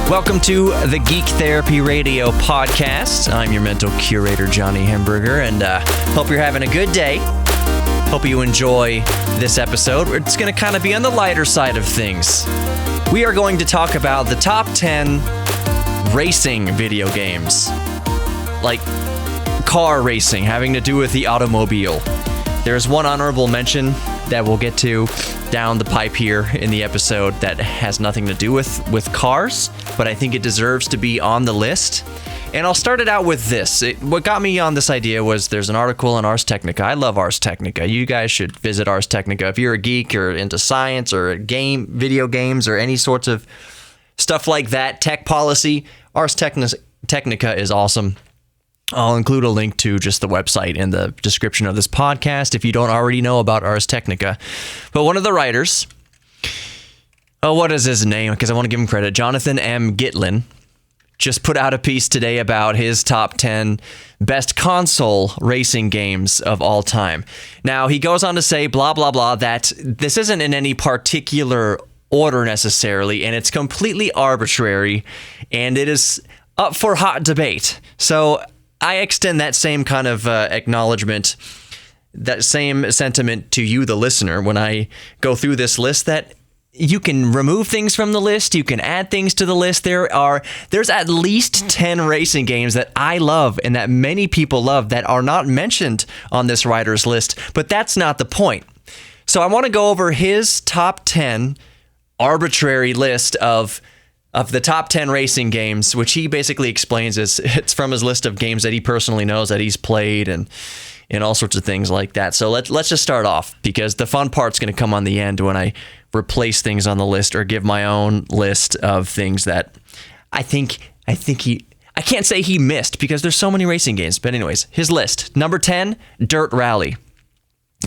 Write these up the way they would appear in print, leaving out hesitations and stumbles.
Welcome to the Geek Therapy Radio podcast. I'm your mental curator, Johnny Hamburger, and hope you're having a good day. Hope you enjoy this episode. It's going to kind of be on the lighter side of things. We are going to talk about the top 10 racing video games, like car racing, having to do with the automobile. There's one honorable mention that we'll get to down the pipe here in the episode that has nothing to do with cars, but I think it deserves to be on the list. And I'll start it out with this. What got me on this idea was there's an article on Ars Technica. I love Ars Technica. You guys should visit Ars Technica. If you're a geek or into science or video games or any sorts of stuff like that, tech policy, Ars Technica is awesome. I'll include a link to just the website in the description of this podcast if you don't already know about Ars Technica. But one of the writers, what is his name? Because I want to give him credit. Jonathan M. Gitlin just put out a piece today about his top 10 best console racing games of all time. Now, he goes on to say, blah, blah, blah, that this isn't in any particular order necessarily, and it's completely arbitrary, and it is up for hot debate. So I extend that same kind of acknowledgement, that same sentiment to you, the listener, when I go through this list, that you can remove things from the list, you can add things to the list. There's at least 10 racing games that I love and that many people love that are not mentioned on this writer's list, but that's not the point. So I want to go over his top 10 arbitrary list of the top 10 racing games, which he basically explains as it's from his list of games that he personally knows that he's played and all sorts of things like that. So let's just start off, because the fun part's going to come on the end when I replace things on the list or give my own list of things that I can't say he missed because there's so many racing games. But anyways, his list. Number 10, Dirt Rally.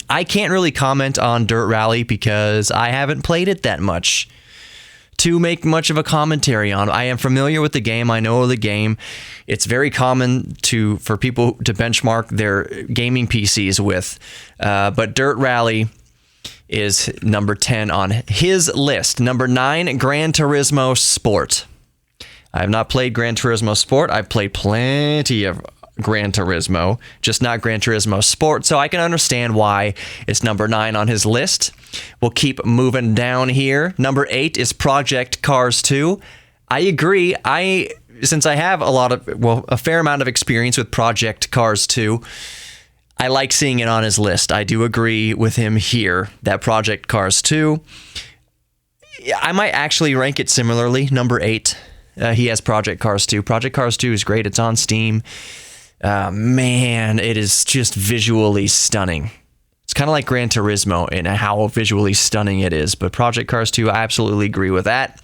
I can't really comment on Dirt Rally because I haven't played it that much to make much of a commentary on. I am familiar with the game. I know the game. It's very common for people to benchmark their gaming PCs with. But Dirt Rally is number 10 on his list. Number 9, Gran Turismo Sport. I have not played Gran Turismo Sport. I've played plenty of Gran Turismo, just not Gran Turismo Sport, so I can understand why it's number 9 on his list. We'll keep moving down here. Number 8 is Project Cars 2. I agree. Since I have a fair amount of experience with Project Cars 2, I like seeing it on his list. I do agree with him here that Project Cars 2, I might actually rank it similarly. Number 8, he has Project Cars 2. Project Cars 2 is great. It's on Steam. Man, it is just visually stunning. It's kind of like Gran Turismo in how visually stunning it is, but Project Cars 2, I absolutely agree with that.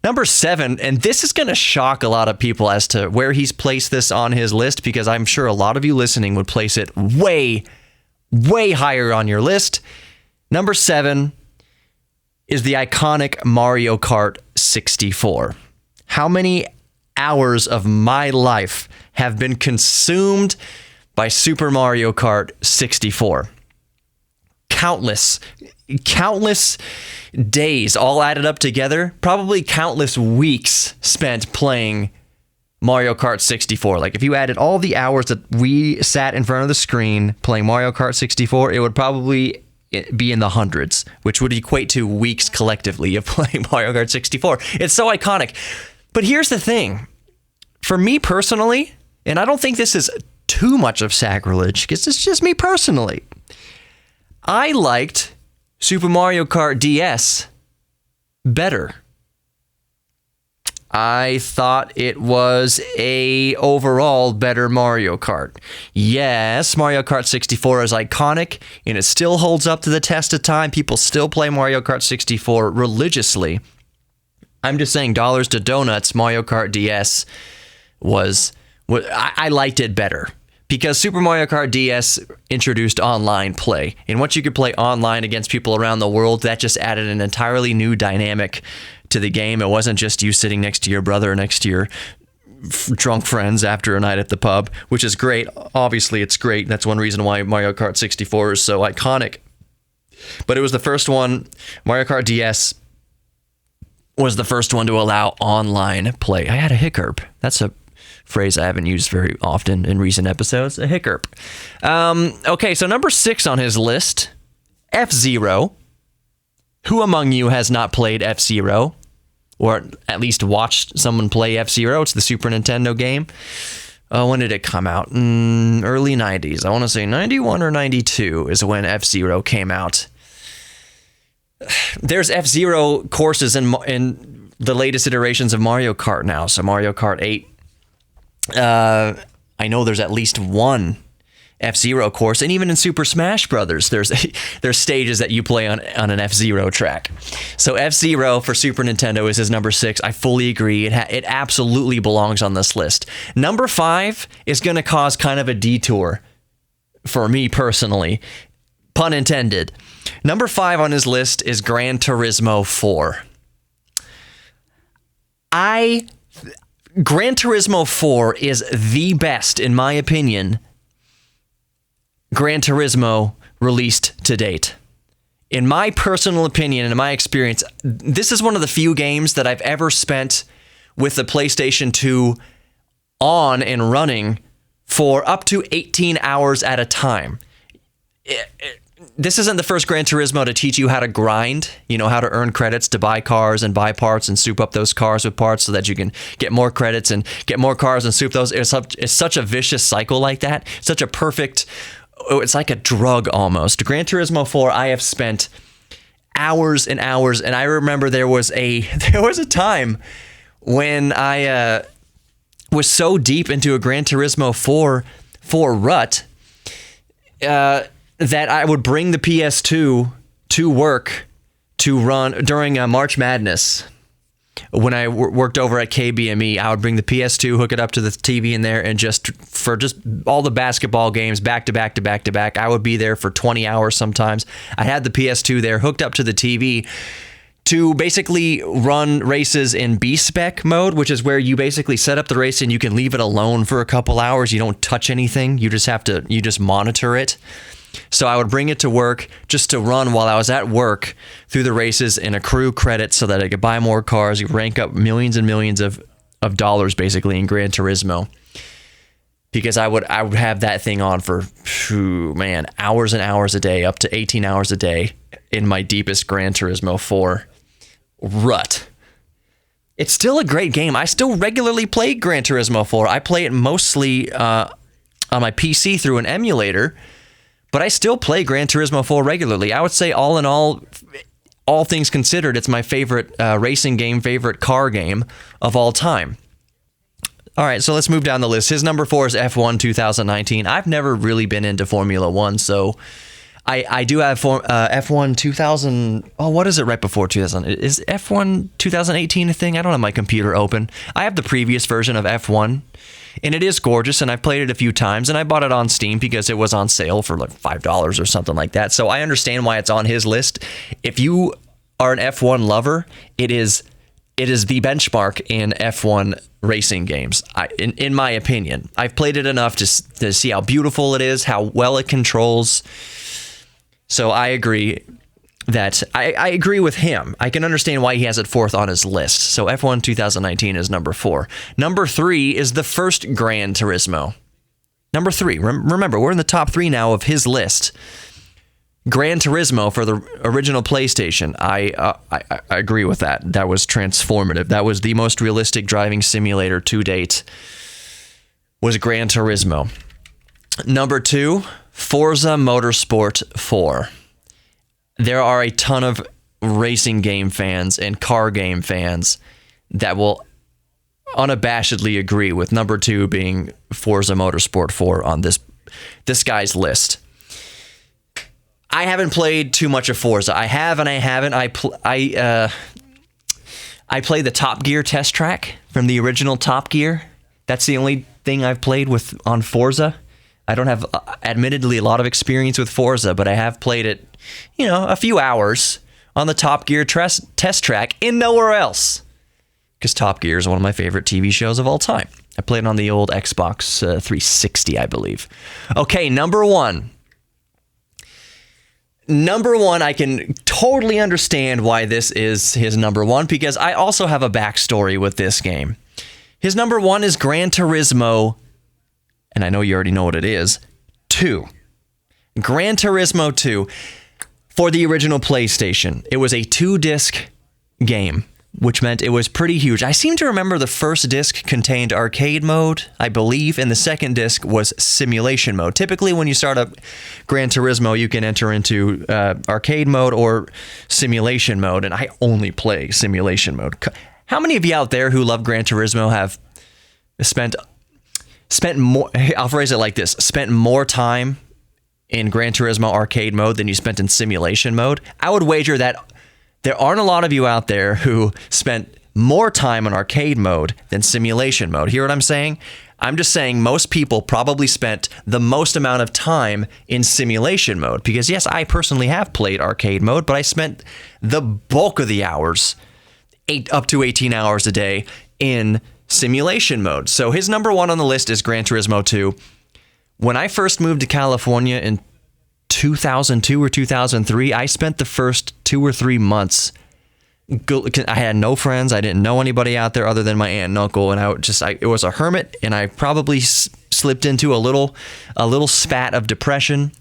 Number 7, and this is going to shock a lot of people as to where he's placed this on his list, because I'm sure a lot of you listening would place it way, way higher on your list. Number 7 is the iconic Mario Kart 64. How many hours of my life have been consumed by Super Mario Kart 64? Countless days all added up together, probably countless weeks spent playing Mario Kart 64. Like, if you added all the hours that we sat in front of the screen playing Mario Kart 64, it would probably be in the hundreds, which would equate to weeks collectively of playing Mario Kart 64. It's so iconic. But here's the thing. For me personally, and I don't think this is too much of sacrilege, because it's just me personally, I liked Super Mario Kart DS better. I thought it was a overall better Mario Kart. Yes, Mario Kart 64 is iconic, and it still holds up to the test of time. People still play Mario Kart 64 religiously. I'm just saying, dollars to donuts, Mario Kart DS I liked it better, because Super Mario Kart DS introduced online play, and once you could play online against people around the world, that just added an entirely new dynamic to the game. It wasn't just you sitting next to your brother or next to your drunk friends after a night at the pub, which is great. Obviously, it's great. That's one reason why Mario Kart 64 is so iconic. But it was the first one, Mario Kart DS, was the first one to allow online play. I had a hiccup. That's a phrase I haven't used very often in recent episodes. A hiccup. Okay, so number 6 on his list, F-Zero. Who among you has not played F-Zero? Or at least watched someone play F-Zero? It's the Super Nintendo game. When did it come out? Early 90s. I want to say 91 or 92 is when F-Zero came out. There's F-Zero courses in the latest iterations of Mario Kart now. So Mario Kart 8. I know there's at least one F-Zero course, and even in Super Smash Brothers, there's stages that you play on an F-Zero track. So F-Zero for Super Nintendo is his number 6. I fully agree. It absolutely belongs on this list. Number 5 is going to cause kind of a detour for me personally. Pun intended. Number 5 on his list is Gran Turismo 4. Gran Turismo 4 is the best, in my opinion, Gran Turismo released to date. In my personal opinion and in my experience, this is one of the few games that I've ever spent with the PlayStation 2 on and running for up to 18 hours at a time. This isn't the first Gran Turismo to teach you how to grind, how to earn credits to buy cars and buy parts and soup up those cars with parts so that you can get more credits and get more cars and soup those. It's such a vicious cycle like that. Such a perfect, it's like a drug almost. Gran Turismo 4, I have spent hours and hours, and I remember there was a time when I was so deep into a Gran Turismo 4 rut that I would bring the PS2 to work to run during March Madness. When I worked over at KBME, I would bring the PS2, hook it up to the TV in there, and just all the basketball games back to back to back to back. I would be there for 20 hours sometimes. I had the PS2 there hooked up to the TV to basically run races in B-spec mode, which is where you basically set up the race and you can leave it alone for a couple hours. You don't touch anything. You just monitor it. So I would bring it to work just to run while I was at work through the races and accrue credits so that I could buy more cars, rank up millions and millions of dollars basically in Gran Turismo. Because I would have that thing on for, hours and hours a day, up to 18 hours a day in my deepest Gran Turismo 4 rut. It's still a great game. I still regularly play Gran Turismo 4. I play it mostly on my PC through an emulator. But I still play Gran Turismo 4 regularly. I would say all in all things considered, it's my favorite racing game, favorite car game of all time. All right, so let's move down the list. His number 4 is F1 2019. I've never really been into Formula 1, so I do have F1 2000. Oh, what is it right before 2000? Is F1 2018 a thing? I don't have my computer open. I have the previous version of F1. And it is gorgeous, and I've played it a few times, and I bought it on Steam because it was on sale for like $5 or something like that. So I understand why it's on his list. If you are an F1 lover, it is the benchmark in F1 racing games, in my opinion. I've played it enough to see how beautiful it is, how well it controls. So I agree that I agree with him. I can understand why he has it 4th on his list. So F1 2019 is number 4. Number 3 is the first Gran Turismo. Number 3. Remember, we're in the top 3 now of his list. Gran Turismo for the original PlayStation. I agree with that. That was transformative. That was the most realistic driving simulator to date. Was Gran Turismo. Number 2, Forza Motorsport 4. There are a ton of racing game fans and car game fans that will unabashedly agree with number 2 being Forza Motorsport 4 on this guy's list. I haven't played too much of Forza. I have and I haven't. I played the Top Gear test track from the original Top Gear. That's the only thing I've played on Forza. I don't have, admittedly, a lot of experience with Forza, but I have played it, a few hours on the Top Gear test track and nowhere else. Because Top Gear is one of my favorite TV shows of all time. I played it on the old Xbox 360, I believe. Okay, number 1. number one, I can totally understand why this is his number one, because I also have a backstory with this game. His number one is Gran Turismo, and I know you already know what it is, 2. Gran Turismo 2 for the original PlayStation. It was a 2-disc game, which meant it was pretty huge. I seem to remember the first disc contained arcade mode, I believe, and the second disc was simulation mode. Typically, when you start up Gran Turismo, you can enter into arcade mode or simulation mode, and I only play simulation mode. How many of you out there who love Gran Turismo have spent more, I'll phrase it like this, spent more time in Gran Turismo arcade mode than you spent in simulation mode? I would wager that there aren't a lot of you out there who spent more time in arcade mode than simulation mode. Hear what I'm saying? I'm just saying most people probably spent the most amount of time in simulation mode, because yes, I personally have played arcade mode, but I spent the bulk of the hours, up to 18 hours a day, in simulation mode. So his number one on the list is Gran Turismo 2. When I first moved to California in 2002 or 2003, I spent the first 2 or 3 months. I had no friends. I didn't know anybody out there other than my aunt and uncle, and it was a hermit. And I probably slipped into a little spat of depression.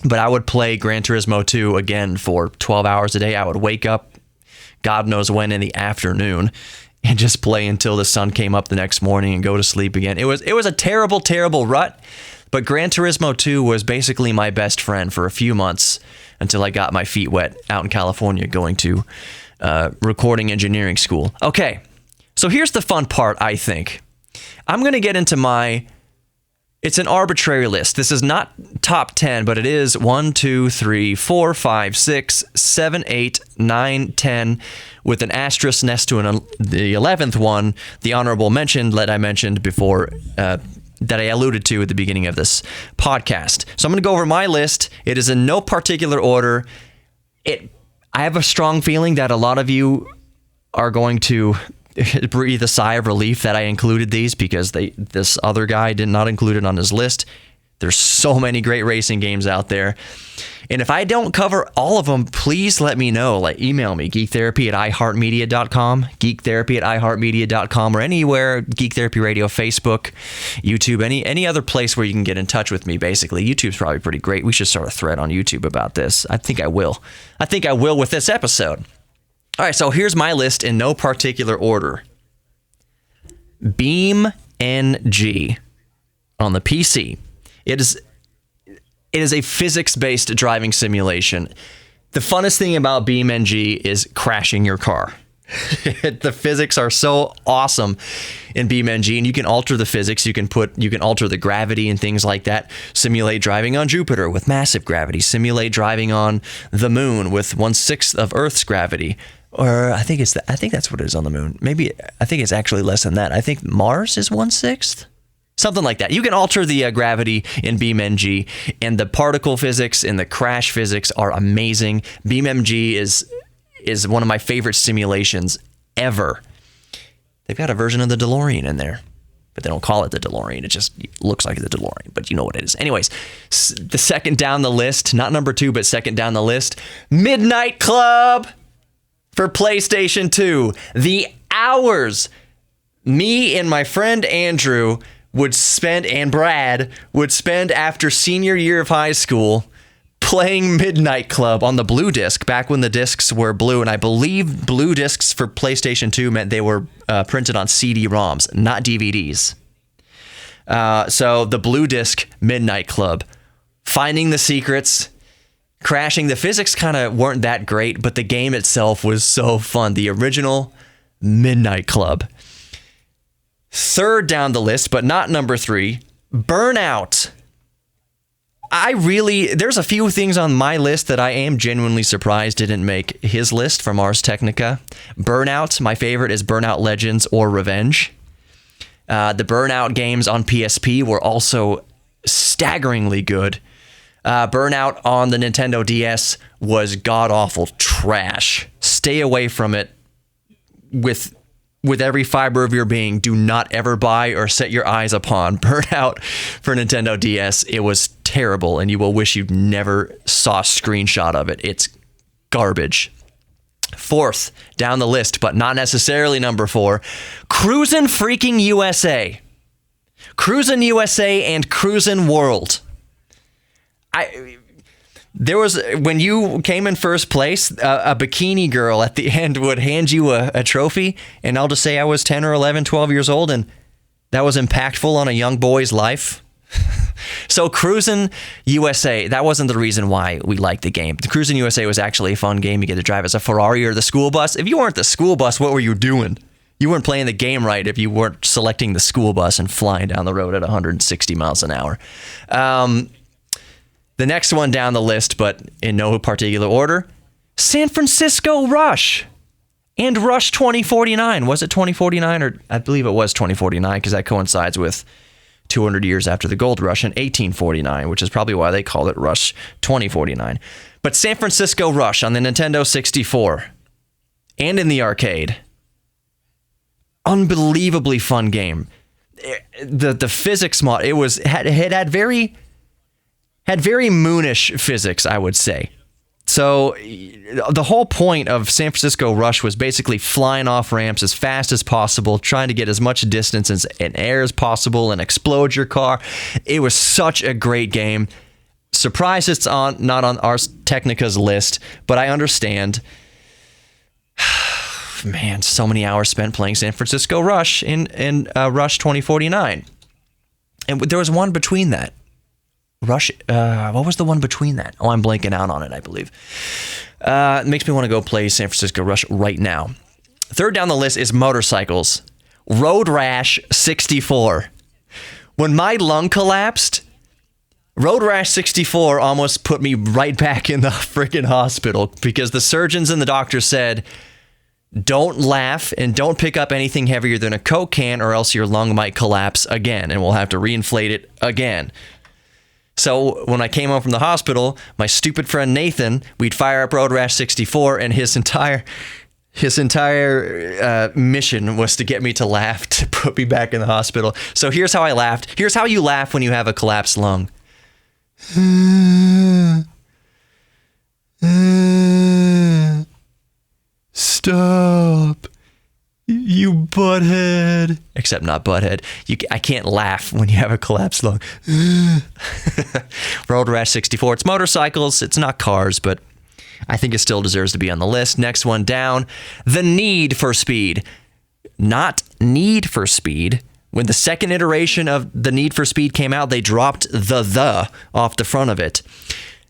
But I would play Gran Turismo 2 again for 12 hours a day. I would wake up, God knows when, in the afternoon, and just play until the sun came up the next morning and go to sleep again. It was a terrible, terrible rut. But Gran Turismo 2 was basically my best friend for a few months until I got my feet wet out in California going to recording engineering school. Okay, so here's the fun part, I think. I'm going to get into it's an arbitrary list. This is not top 10, but it is 1, 2, 3, 4, 5, 6, 7, 8, 9, 10, with an asterisk next to the 11th one, the honorable mention that I mentioned before, that I alluded to at the beginning of this podcast. So I'm going to go over my list. It is in no particular order. I have a strong feeling that a lot of you are going to breathe a sigh of relief that I included these, because this other guy did not include it on his list. There's so many great racing games out there. And if I don't cover all of them, please let me know. Like, email me, geektherapy@iheartmedia.com, geektherapy@iheartmedia.com, or anywhere, Geek Therapy Radio, Facebook, YouTube, any other place where you can get in touch with me, basically. YouTube's probably pretty great. We should start a thread on YouTube about this. I think I will with this episode. All right, so here's my list in no particular order. BeamNG on the PC. It is a physics-based driving simulation. The funnest thing about BeamNG is crashing your car. The physics are so awesome in BeamNG, and you can alter the physics. You can alter the gravity and things like that. Simulate driving on Jupiter with massive gravity. Simulate driving on the moon with 1/6 of Earth's gravity. Or I think that's what it is on the moon. Maybe I think it's actually less than that. I think Mars is 1/6. Something like that. You can alter the gravity in BeamNG, and the particle physics and the crash physics are amazing. BeamNG is one of my favorite simulations ever. They've got a version of the DeLorean in there, but they don't call it the DeLorean. It just looks like the DeLorean, but you know what it is. Anyways, the second down the list, not number 2, but second down the list, Midnight Club for PlayStation 2. The hours me and my friend Andrew and Brad would spend after senior year of high school playing Midnight Club on the blue disc, back when the discs were blue. And I believe blue discs for PlayStation 2 meant they were printed on CD-ROMs, not DVDs. So the blue disc Midnight Club, finding the secrets, crashing. The physics kind of weren't that great, but the game itself was so fun. The original Midnight Club. Third down the list, but not number 3, Burnout. There's a few things on my list that I am genuinely surprised didn't make his list from Ars Technica. Burnout, my favorite is Burnout Legends or Revenge. The Burnout games on PSP were also staggeringly good. Burnout on the Nintendo DS was god-awful trash. Stay away from it with with every fiber of your being, do not ever buy or set your eyes upon Burnout for Nintendo DS. It was terrible, and you will wish you never saw a screenshot of it. It's garbage. Fourth down the list, but not necessarily number 4, Cruisin' freaking USA. Cruisin' USA and Cruisin' World. There was, when you came in first place, a bikini girl at the end would hand you a trophy, and I'll just say I was 10 or 11, 12 years old, and that was impactful on a young boy's life. So Cruisin' USA, that wasn't the reason why we liked the game. The Cruisin' USA was actually a fun game. You get to drive as a Ferrari or the school bus. If you weren't the school bus, what were you doing? You weren't playing the game right if you weren't selecting the school bus and flying down the road at 160 miles an hour. The next one down the list, but in no particular order, San Francisco Rush and Rush 2049. Was it 2049? Or I believe it was 2049 because that coincides with 200 years after the gold rush in 1849, which is probably why they called it Rush 2049. But San Francisco Rush on the Nintendo 64 and in the arcade. Unbelievably fun game. The physics mod, it had very moonish physics, I would say. So the whole point of San Francisco Rush was basically flying off ramps as fast as possible, trying to get as much distance in air as possible and explode your car. It was such a great game. Surprised it's not on Ars Technica's list, but I understand. Man, so many hours spent playing San Francisco Rush in Rush 2049. And there was one between that. Rush, what was the one between that? Oh, I'm blanking out on it, I believe. It makes me want to go play San Francisco Rush right now. Third down the list is motorcycles. Road Rash 64. When my lung collapsed, Road Rash 64 almost put me right back in the freaking hospital because the surgeons and the doctors said, don't laugh and don't pick up anything heavier than a Coke can or else your lung might collapse again and we'll have to reinflate it again. So when I came home from the hospital, my stupid friend Nathan, we'd fire up Road Rash 64, and his entire mission was to get me to laugh to put me back in the hospital. So here's how I laughed. Here's how you laugh when you have a collapsed lung. Stop. You butthead. Except not butthead. I can't laugh when you have a collapsed lung. Road Rash 64. It's motorcycles. It's not cars, but I think it still deserves to be on the list. Next one down. The Need for Speed. Not Need for Speed. When the second iteration of the Need for Speed came out, they dropped the off the front of it.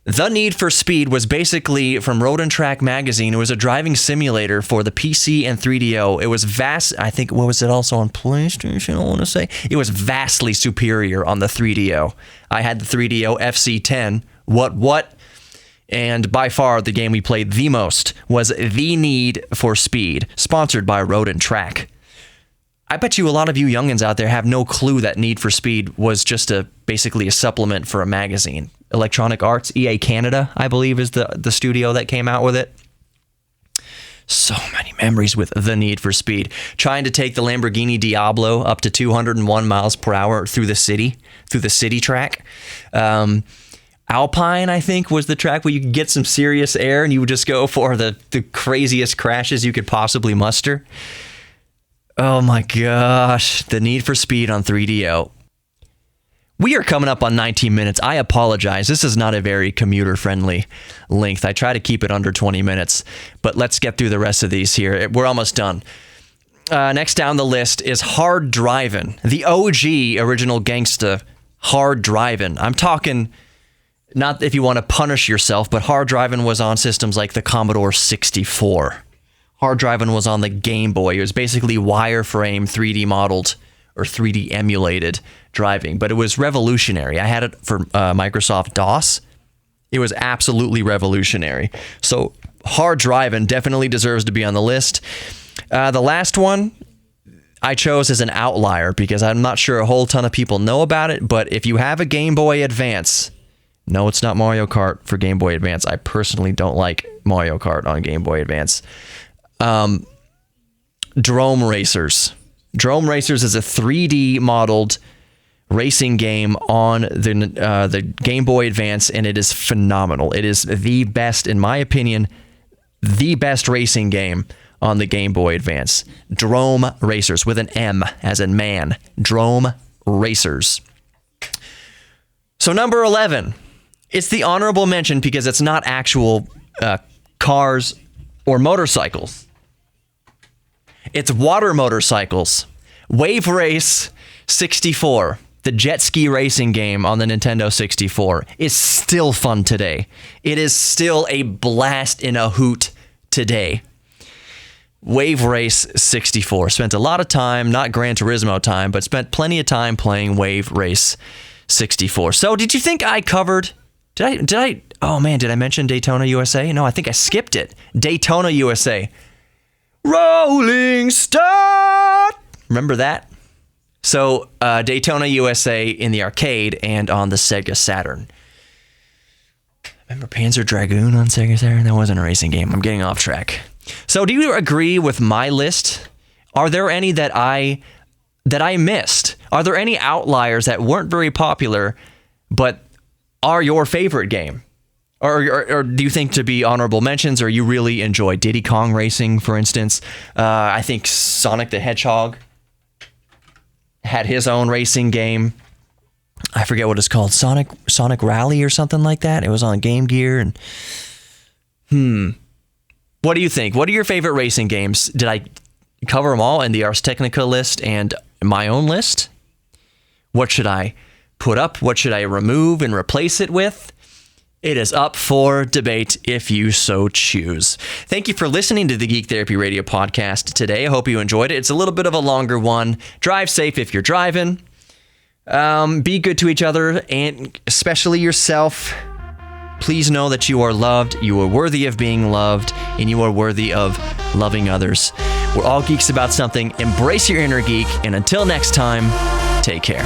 The Need for Speed was basically from Road and Track magazine. It was a driving simulator for the PC and 3DO. It was vast. I think, what was it also on PlayStation, I want to say? It was vastly superior on the 3DO. I had the 3DO FC10. What? And by far, the game we played the most was The Need for Speed, sponsored by Road and Track. I bet you a lot of you youngins out there have no clue that Need for Speed was just basically a supplement for a magazine. Electronic Arts, EA Canada, I believe, is the studio that came out with it. So many memories with The Need for Speed. Trying to take the Lamborghini Diablo up to 201 miles per hour through the city track. Alpine, I think, was the track where you could get some serious air and you would just go for the craziest crashes you could possibly muster. Oh my gosh, The Need for Speed on 3DO. We are coming up on 19 minutes. I apologize. This is not a very commuter-friendly length. I try to keep it under 20 minutes, but let's get through the rest of these here. We're almost done. Next down the list is Hard Drivin', the OG original gangsta Hard Drivin'. I'm talking, not if you want to punish yourself, but Hard Drivin' was on systems like the Commodore 64. Hard Drivin' was on the Game Boy. It was basically wireframe 3D modeled or 3D emulated driving, but it was revolutionary. I had it for Microsoft DOS. It was absolutely revolutionary. So Hard Drivin' definitely deserves to be on the list. The last one I chose as an outlier because I'm not sure a whole ton of people know about it, but if you have a Game Boy Advance, no, it's not Mario Kart for Game Boy Advance. I personally don't like Mario Kart on Game Boy Advance. Drome Racers. Drome Racers is a 3D modeled racing game on the Game Boy Advance, and it is phenomenal. It is the best, in my opinion, the best racing game on the Game Boy Advance. Drome Racers, with an M as in man. Drome Racers. So number 11, it's the honorable mention because it's not actual cars or motorcycles. It's water motorcycles. Wave Race 64, the jet ski racing game on the Nintendo 64, is still fun today. It is still a blast and a hoot today. Wave Race 64. Spent a lot of time, not Gran Turismo time, but spent plenty of time playing Wave Race 64. So did you think I covered... Did I mention Daytona USA? No, I think I skipped it. Daytona USA. Rolling Stone! Remember that? So, Daytona USA in the arcade and on the Sega Saturn. Remember Panzer Dragoon on Sega Saturn? That wasn't a racing game. I'm getting off track. So, do you agree with my list? Are there any that I missed? Are there any outliers that weren't very popular, but are your favorite game? Or do you think to be honorable mentions, or you really enjoy Diddy Kong Racing, for instance? I think Sonic the Hedgehog had his own racing game. I forget what it's called. Sonic Rally or something like that. It was on Game Gear. And what do you think? What are your favorite racing games? Did I cover them all in the Ars Technica list and my own list? What should I put up? What should I remove and replace it with? It is up for debate if you so choose. Thank you for listening to the Geek Therapy Radio podcast today. I hope you enjoyed it. It's a little bit of a longer one. Drive safe if you're driving. Be good to each other, and especially yourself. Please know that you are loved, you are worthy of being loved, and you are worthy of loving others. We're all geeks about something. Embrace your inner geek, and until next time, take care.